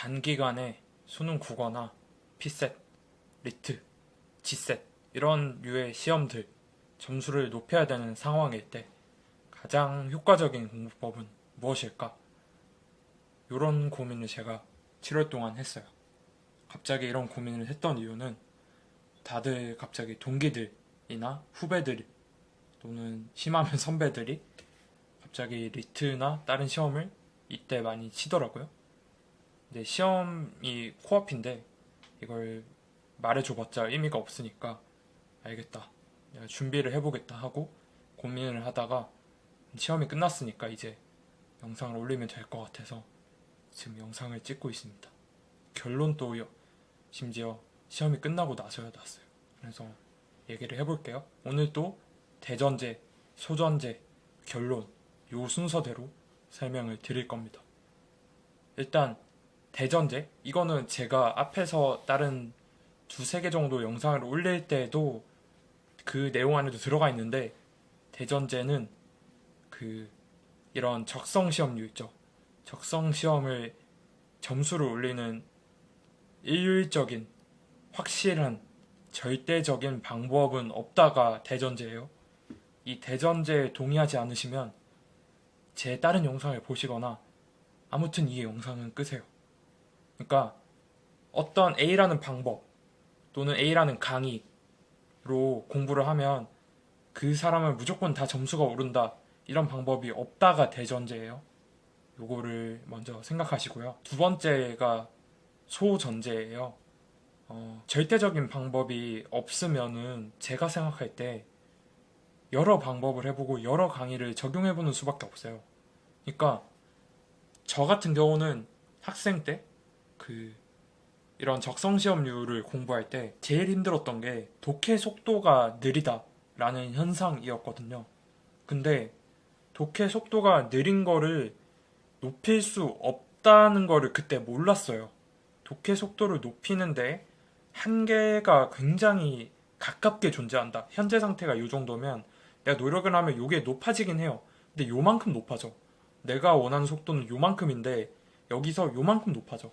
단기간에 수능 국어나 피셋, 리트, 지셋 이런 류의 시험들 점수를 높여야 되는 상황일 때 가장 효과적인 공부법은 무엇일까? 이런 고민을 제가 7월 동안 했어요. 갑자기 이런 고민을 했던 이유는 다들 갑자기 동기들이나 후배들 또는 심하면 선배들이 갑자기 리트나 다른 시험을 이때 많이 치더라고요. 근데 시험이 코앞인데 이걸 말해줘봤자 의미가 없으니까 알겠다. 내가 준비를 해보겠다 하고 고민을 하다가 시험이 끝났으니까 이제 영상을 올리면 될 것 같아서 지금 영상을 찍고 있습니다. 결론도 심지어 시험이 끝나고 나서야 났어요. 그래서 얘기를 해볼게요. 오늘도 대전제, 소전제, 결론 요 순서대로 설명을 드릴 겁니다. 일단 대전제 이거는 제가 앞에서 다른 두세 개 정도 영상을 올릴 때도 그 내용 안에도 들어가 있는데 대전제는 이런 적성 시험류 있죠. 적성 시험을 점수를 올리는 일률적인 확실한 절대적인 방법은 없다가 대전제예요. 이 대전제에 동의하지 않으시면 제 다른 영상을 보시거나 아무튼 이 영상은 끄세요. 그러니까 어떤 A라는 방법 또는 A라는 강의로 공부를 하면 그 사람은 무조건 다 점수가 오른다 이런 방법이 없다가 대전제예요. 요거를 먼저 생각하시고요. 두 번째가 소전제예요. 절대적인 방법이 없으면은 제가 생각할 때 여러 방법을 해보고 여러 강의를 적용해보는 수밖에 없어요. 그러니까 저 같은 경우는 학생 때 이런 적성시험류를 공부할 때 제일 힘들었던 게 독해 속도가 느리다라는 현상이었거든요. 근데 독해 속도가 느린 거를 높일 수 없다는 거를 그때 몰랐어요. 독해 속도를 높이는데 한계가 굉장히 가깝게 존재한다. 현재 상태가 이 정도면 내가 노력을 하면 이게 높아지긴 해요. 근데 요만큼 높아져. 내가 원하는 속도는 요만큼인데 여기서 요만큼 높아져.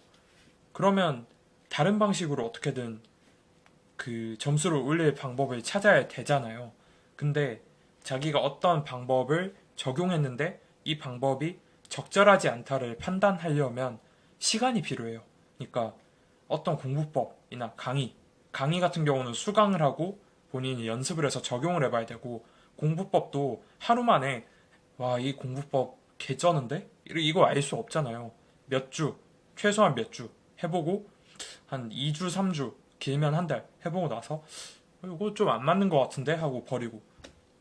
그러면 다른 방식으로 어떻게든 그 점수를 올릴 방법을 찾아야 되잖아요. 근데 자기가 어떤 방법을 적용했는데 이 방법이 적절하지 않다를 판단하려면 시간이 필요해요. 그러니까 어떤 공부법이나 강의 같은 경우는 수강을 하고 본인이 연습을 해서 적용을 해봐야 되고 공부법도 하루 만에 와, 이 공부법 개쩌는데? 이거 알 수 없잖아요. 몇 주, 최소한 몇 주 해보고 한 2주, 3주, 길면 한 달 해보고 나서 이거 좀 안 맞는 것 같은데 하고 버리고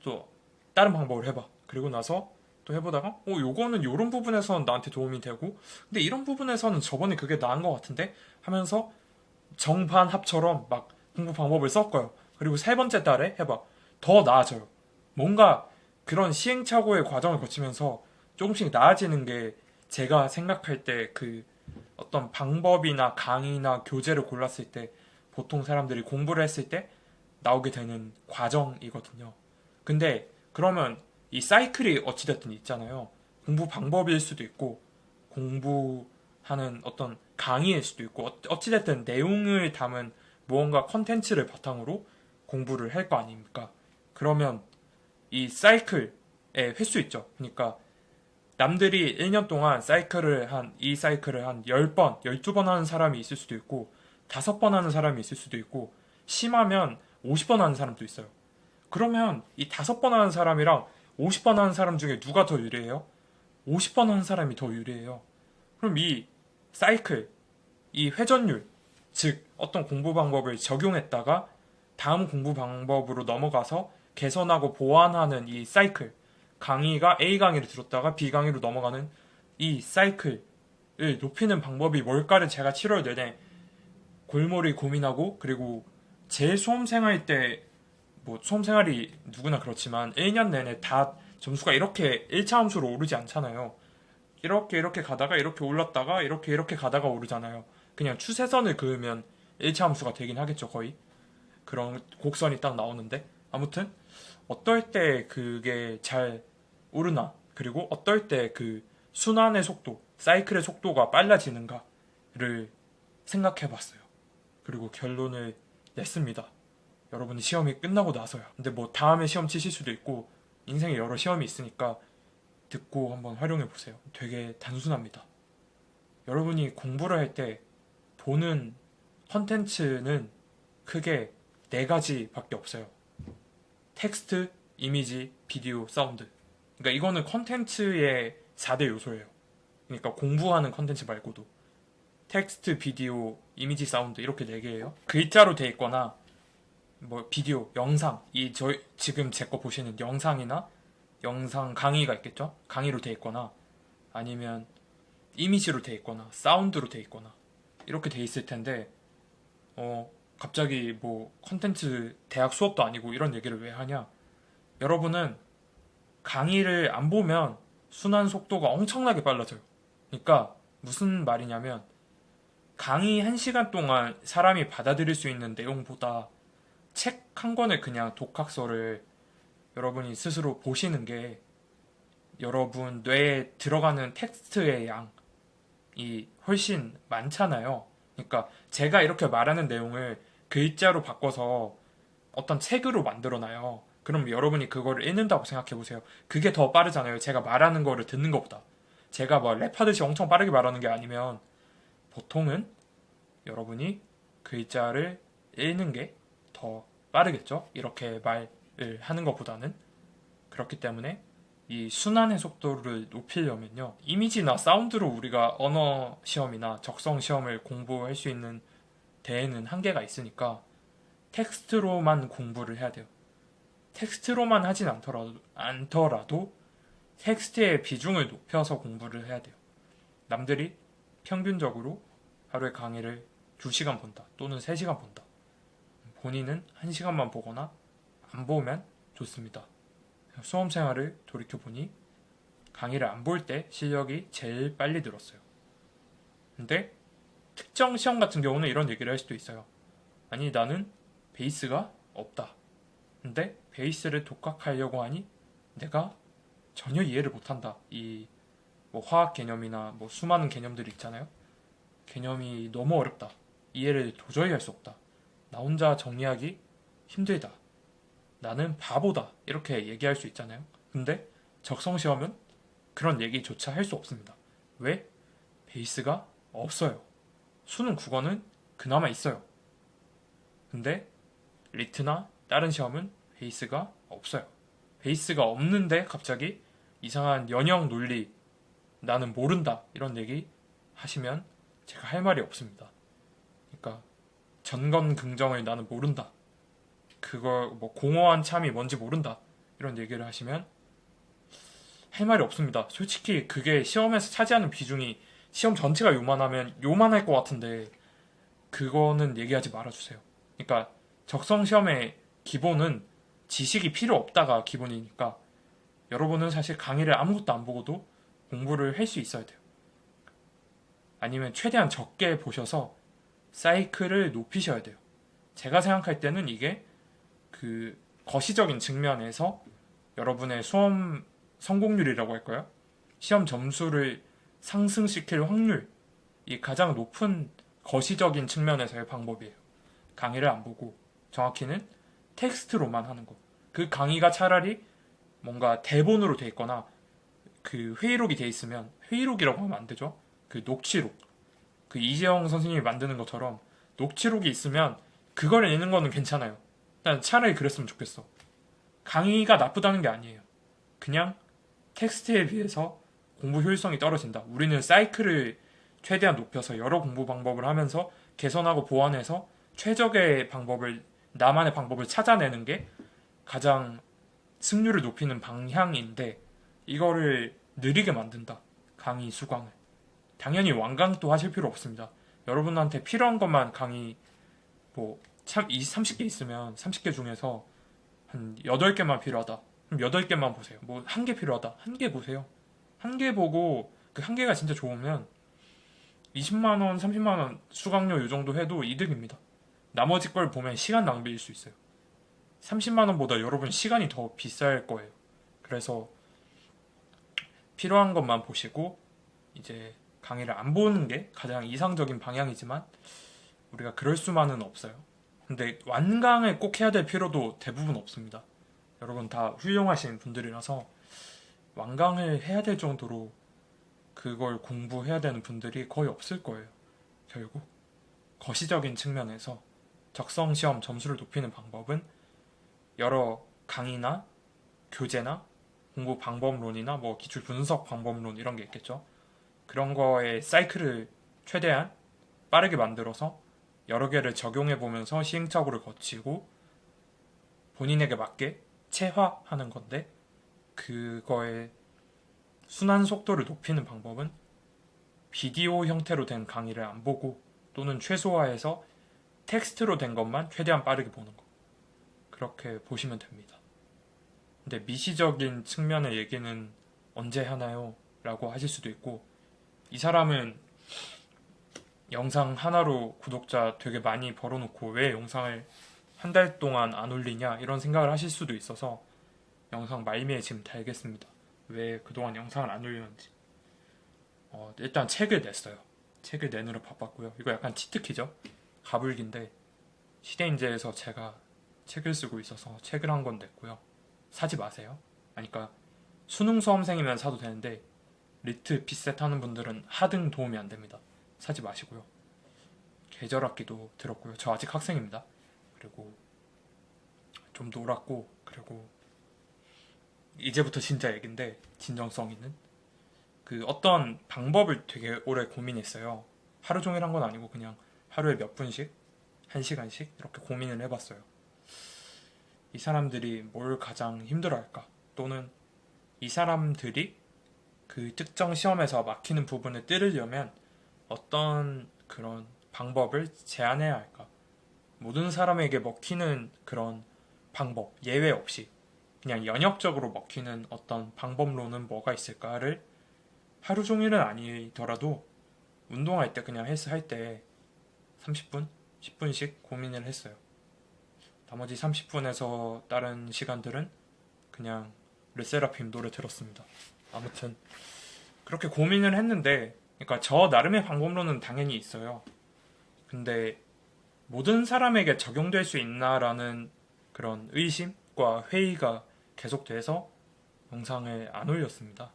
또 다른 방법을 해봐. 그리고 나서 또 해보다가 요거는 요런 부분에서는 나한테 도움이 되고 근데 이런 부분에서는 저번에 그게 나은 것 같은데 하면서 정반합처럼 막 공부 방법을 섞어요. 그리고 세 번째 달에 해봐. 더 나아져요. 뭔가 그런 시행착오의 과정을 거치면서 조금씩 나아지는 게 제가 생각할 때 어떤 방법이나 강의나 교재를 골랐을 때 보통 사람들이 공부를 했을 때 나오게 되는 과정이거든요. 근데 그러면 이 사이클이 어찌됐든 있잖아요. 공부 방법일 수도 있고 공부하는 어떤 강의일 수도 있고 어찌됐든 내용을 담은 무언가 컨텐츠를 바탕으로 공부를 할 거 아닙니까? 그러면 이 사이클의 횟수 있죠. 그러니까 남들이 1년 동안 이 사이클을 한 10번, 12번 하는 사람이 있을 수도 있고 5번 하는 사람이 있을 수도 있고 심하면 50번 하는 사람도 있어요. 그러면 이 5번 하는 사람이랑 50번 하는 사람 중에 누가 더 유리해요? 50번 하는 사람이 더 유리해요. 그럼 이 사이클, 이 회전율, 즉 어떤 공부 방법을 적용했다가 다음 공부 방법으로 넘어가서 개선하고 보완하는 이 사이클, 강의가 A 강의를 들었다가 B 강의로 넘어가는 이 사이클을 높이는 방법이 뭘까를 제가 7월 내내 골몰이 고민하고 그리고 제 수험생활 때 수험생활이 누구나 그렇지만 1년 내내 다 점수가 이렇게 1차 함수로 오르지 않잖아요. 이렇게 가다가 이렇게 올랐다가 이렇게 가다가 오르잖아요. 그냥 추세선을 그으면 1차 함수가 되긴 하겠죠, 거의. 그런 곡선이 딱 나오는데 아무튼 어떨 때 그게 잘 오르나 그리고 어떨 때 순환의 속도, 사이클의 속도가 빨라지는가를 생각해 봤어요. 그리고 결론을 냈습니다. 여러분이 시험이 끝나고 나서야. 근데 뭐 다음에 시험 치실 수도 있고 인생에 여러 시험이 있으니까 듣고 한번 활용해 보세요. 되게 단순합니다. 여러분이 공부를 할 때 보는 컨텐츠는 크게 네 가지밖에 없어요. 텍스트, 이미지, 비디오, 사운드. 그러니까 이거는 컨텐츠의 4대 요소예요. 그러니까 공부하는 컨텐츠 말고도 텍스트, 비디오, 이미지, 사운드 이렇게 네 개예요. 글자로 돼 있거나 뭐 비디오, 영상, 이 저희 지금 제 거 보시는 영상이나 영상 강의가 있겠죠? 강의로 돼 있거나 아니면 이미지로 돼 있거나 사운드로 돼 있거나 이렇게 돼 있을 텐데 갑자기 뭐 컨텐츠 대학 수업도 아니고 이런 얘기를 왜 하냐? 여러분은 강의를 안 보면 순환 속도가 엄청나게 빨라져요. 그러니까 무슨 말이냐면 강의 1시간 동안 사람이 받아들일 수 있는 내용보다 책 한 권의 그냥 독학서를 여러분이 스스로 보시는 게 여러분 뇌에 들어가는 텍스트의 양이 훨씬 많잖아요. 그러니까 제가 이렇게 말하는 내용을 글자로 바꿔서 어떤 책으로 만들어놔요. 그럼 여러분이 그거를 읽는다고 생각해 보세요. 그게 더 빠르잖아요. 제가 말하는 거를 듣는 것보다. 제가 뭐 랩하듯이 엄청 빠르게 말하는 게 아니면 보통은 여러분이 글자를 읽는 게 더 빠르겠죠? 이렇게 말을 하는 것보다는. 그렇기 때문에 이 순환의 속도를 높이려면요. 이미지나 사운드로 우리가 언어 시험이나 적성 시험을 공부할 수 있는 데에는 한계가 있으니까 텍스트로만 공부를 해야 돼요. 텍스트로만 하진 않더라도 텍스트의 비중을 높여서 공부를 해야 돼요. 남들이 평균적으로 하루에 강의를 2시간 본다 또는 3시간 본다. 본인은 1시간만 보거나 안 보면 좋습니다. 수험 생활을 돌이켜보니 강의를 안 볼 때 실력이 제일 빨리 늘었어요. 근데 특정 시험 같은 경우는 이런 얘기를 할 수도 있어요. 아니 나는 베이스가 없다. 근데 베이스를 독학하려고 하니 내가 전혀 이해를 못한다. 이 뭐 화학 개념이나 뭐 수많은 개념들이 있잖아요. 개념이 너무 어렵다. 이해를 도저히 할 수 없다. 나 혼자 정리하기 힘들다. 나는 바보다. 이렇게 얘기할 수 있잖아요. 근데 적성시험은 그런 얘기조차 할 수 없습니다. 왜? 베이스가 없어요. 수능 국어는 그나마 있어요. 근데 리트나 다른 시험은 베이스가 없어요. 베이스가 없는데 갑자기 이상한 연영 논리 나는 모른다 이런 얘기 하시면 제가 할 말이 없습니다. 그러니까 전건긍정을 나는 모른다. 그거 뭐 공허한 참이 뭔지 모른다. 이런 얘기를 하시면 할 말이 없습니다. 솔직히 그게 시험에서 차지하는 비중이 시험 전체가 요만하면 요만할 것 같은데 그거는 얘기하지 말아주세요. 그러니까 적성 시험의 기본은 지식이 필요 없다가 기본이니까 여러분은 사실 강의를 아무것도 안 보고도 공부를 할 수 있어야 돼요. 아니면 최대한 적게 보셔서 사이클을 높이셔야 돼요. 제가 생각할 때는 이게 그 거시적인 측면에서 여러분의 수험 성공률이라고 할까요? 시험 점수를 상승시킬 확률이 가장 높은 거시적인 측면에서의 방법이에요. 강의를 안 보고 정확히는 텍스트로만 하는 거. 그 강의가 차라리 뭔가 대본으로 돼 있거나 그 회의록이 돼 있으면 회의록이라고 하면 안 되죠. 그 녹취록. 그 이재영 선생님이 만드는 것처럼 녹취록이 있으면 그걸 읽는 거는 괜찮아요. 난 차라리 그랬으면 좋겠어. 강의가 나쁘다는 게 아니에요. 그냥 텍스트에 비해서 공부 효율성이 떨어진다. 우리는 사이클을 최대한 높여서 여러 공부 방법을 하면서 개선하고 보완해서 최적의 방법을 나만의 방법을 찾아내는 게 가장 승률을 높이는 방향인데 이거를 느리게 만든다. 강의 수강을. 당연히 완강도 하실 필요 없습니다. 여러분한테 필요한 것만 강의 뭐 30개 있으면 30개 중에서 한 8개만 필요하다. 그럼 8개만 보세요. 뭐 1개 필요하다. 1개 보세요. 1개 보고 그 1개가 진짜 좋으면 20만원, 30만원 수강료 이 정도 해도 이득입니다. 나머지 걸 보면 시간 낭비일 수 있어요. 30만원보다 여러분 시간이 더 비쌀 거예요. 그래서 필요한 것만 보시고 이제 강의를 안 보는 게 가장 이상적인 방향이지만 우리가 그럴 수만은 없어요. 근데 완강을 꼭 해야 될 필요도 대부분 없습니다. 여러분 다 훌륭하신 분들이라서 완강을 해야 될 정도로 그걸 공부해야 되는 분들이 거의 없을 거예요. 결국 거시적인 측면에서 적성 시험 점수를 높이는 방법은 여러 강의나 교재나 공부 방법론이나 뭐 기출 분석 방법론 이런 게 있겠죠. 그런 거의 사이클을 최대한 빠르게 만들어서 여러 개를 적용해 보면서 시행착오를 거치고 본인에게 맞게 체화하는 건데, 그거의 순환 속도를 높이는 방법은 비디오 형태로 된 강의를 안 보고 또는 최소화해서 텍스트로 된 것만 최대한 빠르게 보는 거. 그렇게 보시면 됩니다. 근데 미시적인 측면의 얘기는 언제 하나요? 라고 하실 수도 있고, 이 사람은 영상 하나로 구독자 되게 많이 벌어놓고 왜 영상을 한 달 동안 안 올리냐 이런 생각을 하실 수도 있어서 영상 말미에 지금 달겠습니다. 왜 그동안 영상을 안 올리는지. 일단 책을 냈어요. 책을 내느라 바빴고요. 이거 약간 치트키죠? 가불기인데 시대인재에서 제가 책을 쓰고 있어서 책을 한 권 냈고요. 사지 마세요. 그러니까 수능 수험생이면 사도 되는데 리트 피셋 하는 분들은 하등 도움이 안 됩니다. 사지 마시고요. 계절학기도 들었고요. 저 아직 학생입니다. 그리고 좀 놀았고, 그리고 이제부터 진짜 얘긴데 진정성 있는 그 어떤 방법을 되게 오래 고민했어요. 하루 종일 한 건 아니고 그냥 하루에 몇 분씩, 한 시간씩 이렇게 고민을 해봤어요. 이 사람들이 뭘 가장 힘들어할까? 또는 이 사람들이 그 특정 시험에서 막히는 부분을 뚫으려면 어떤 그런 방법을 제안해야 할까? 모든 사람에게 먹히는 그런 방법, 예외 없이 그냥 연역적으로 먹히는 어떤 방법론은 뭐가 있을까를 하루 종일은 아니더라도 운동할 때, 그냥 헬스 할 때 30분, 10분씩 고민을 했어요. 나머지 30분에서 다른 시간들은 그냥 르세라핌 노래 들었습니다. 아무튼 그렇게 고민을 했는데, 그러니까 저 나름의 방법론은 당연히 있어요. 근데 모든 사람에게 적용될 수 있나라는 그런 의심과 회의가 계속돼서 영상을 안 올렸습니다.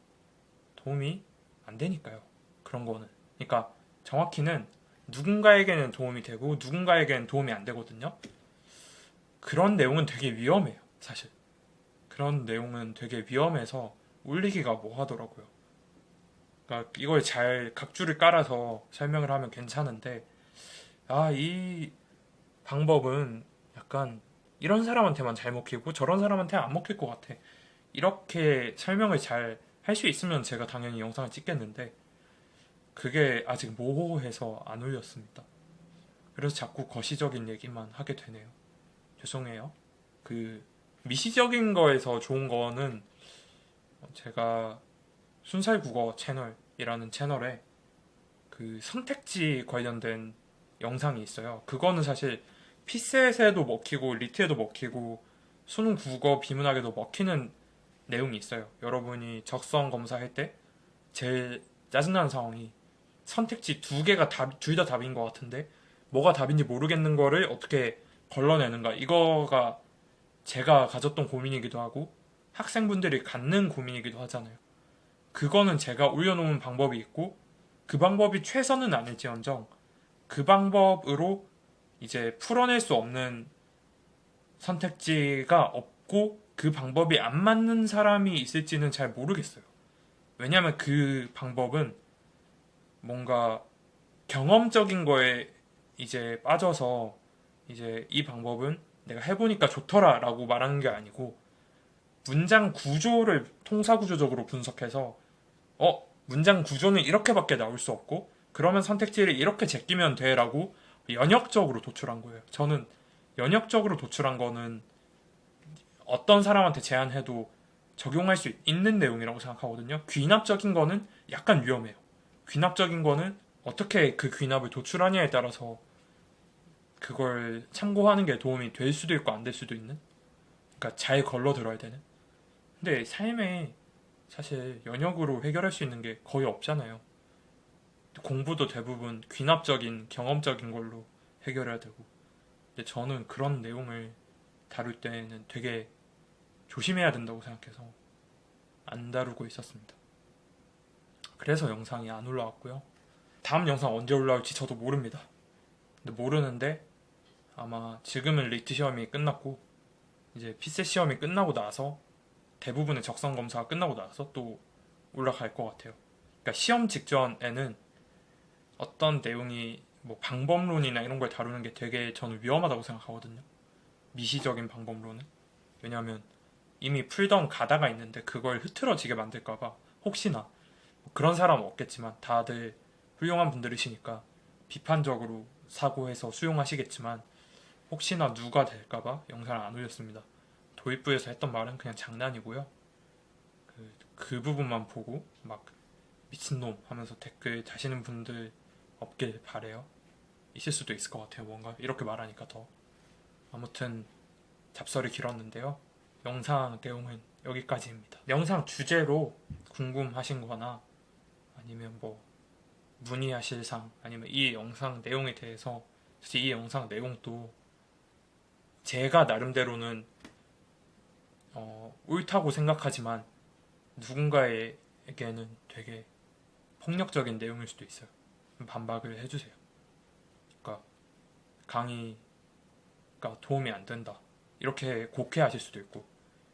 도움이 안 되니까요. 그런 거는. 그러니까 정확히는 누군가에게는 도움이 되고 누군가에게는 도움이 안 되거든요. 그런 내용은 되게 위험해요. 사실. 그런 내용은 되게 위험해서 올리기가 뭐 하더라고요. 그러니까 이걸 잘 각주를 깔아서 설명을 하면 괜찮은데, 이 방법은 약간 이런 사람한테만 잘 먹히고 저런 사람한테 안 먹힐 것 같아. 이렇게 설명을 잘 할 수 있으면 제가 당연히 영상을 찍겠는데 그게 아직 모호해서 안 올렸습니다. 그래서 자꾸 거시적인 얘기만 하게 되네요. 죄송해요. 그 미시적인 거에서 좋은 거는 제가 순살국어 채널이라는 채널에 그 선택지 관련된 영상이 있어요. 그거는 사실 피셋에도 먹히고 리트에도 먹히고 수능 국어 비문학에도 먹히는 내용이 있어요. 여러분이 적성 검사할 때 제일 짜증나는 상황이 선택지 두 개가 둘 다 답인 것 같은데 뭐가 답인지 모르겠는 거를 어떻게 걸러내는가, 이거가 제가 가졌던 고민이기도 하고 학생분들이 갖는 고민이기도 하잖아요. 그거는 제가 올려놓은 방법이 있고 그 방법이 최선은 아닐지언정 그 방법으로 이제 풀어낼 수 없는 선택지가 없고 그 방법이 안 맞는 사람이 있을지는 잘 모르겠어요. 왜냐하면 그 방법은 뭔가 경험적인 거에 이제 빠져서 이제 이 방법은 내가 해보니까 좋더라 라고 말하는 게 아니고 문장 구조를 통사구조적으로 분석해서 문장 구조는 이렇게밖에 나올 수 없고 그러면 선택지를 이렇게 제끼면 돼 라고 연역적으로 도출한 거예요. 저는 연역적으로 도출한 거는 어떤 사람한테 제안해도 적용할 수 있는 내용이라고 생각하거든요. 귀납적인 거는 약간 위험해요. 귀납적인 거는 어떻게 그 귀납을 도출하냐에 따라서 그걸 참고하는 게 도움이 될 수도 있고 안 될 수도 있는, 그러니까 잘 걸러 들어야 되는. 근데 삶에 사실 연역으로 해결할 수 있는 게 거의 없잖아요. 공부도 대부분 귀납적인 경험적인 걸로 해결해야 되고, 근데 저는 그런 내용을 다룰 때는 되게 조심해야 된다고 생각해서 안 다루고 있었습니다. 그래서 영상이 안 올라왔고요. 다음 영상 언제 올라올지 저도 모릅니다. 근데 모르는데 아마 지금은 리트 시험이 끝났고 이제 피셋 시험이 끝나고 나서 대부분의 적성 검사가 끝나고 나서 또 올라갈 것 같아요. 그러니까 시험 직전에는 어떤 내용이 뭐 방법론이나 이런 걸 다루는 게 되게 저는 위험하다고 생각하거든요. 미시적인 방법론은. 왜냐하면 이미 풀던 가다가 있는데 그걸 흐트러지게 만들까봐 혹시나 뭐 그런 사람은 없겠지만 다들 훌륭한 분들이시니까 비판적으로 사고해서 수용하시겠지만 혹시나 누가 될까봐 영상을 안 올렸습니다. 도입부에서 했던 말은 그냥 장난이고요. 그 부분만 보고 막 미친놈 하면서 댓글 다시는 분들 없길 바래요. 있을 수도 있을 것 같아요. 뭔가 이렇게 말하니까 더. 아무튼 잡설이 길었는데요. 영상 내용은 여기까지입니다. 영상 주제로 궁금하신 거나 아니면 뭐 문의하실 사항 아니면 이 영상 내용에 대해서 사실 이 영상 내용도 제가 나름대로는 옳다고 생각하지만 누군가에게는 되게 폭력적인 내용일 수도 있어요. 반박을 해주세요. 그러니까 강의가 도움이 안 된다. 이렇게 곡해하실 수도 있고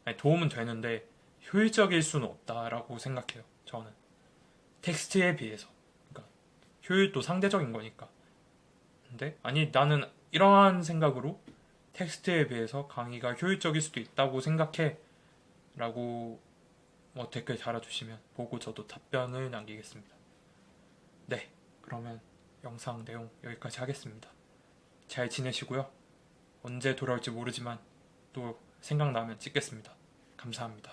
아니, 도움은 되는데 효율적일 수는 없다라고 생각해요. 저는 텍스트에 비해서 그러니까 효율도 상대적인 거니까. 근데 아니 나는 이러한 생각으로 텍스트에 비해서 강의가 효율적일 수도 있다고 생각해 라고 뭐 댓글 달아주시면 보고 저도 답변을 남기겠습니다. 네, 그러면 영상 내용 여기까지 하겠습니다. 잘 지내시고요. 언제 돌아올지 모르지만 또 생각나면 찍겠습니다. 감사합니다.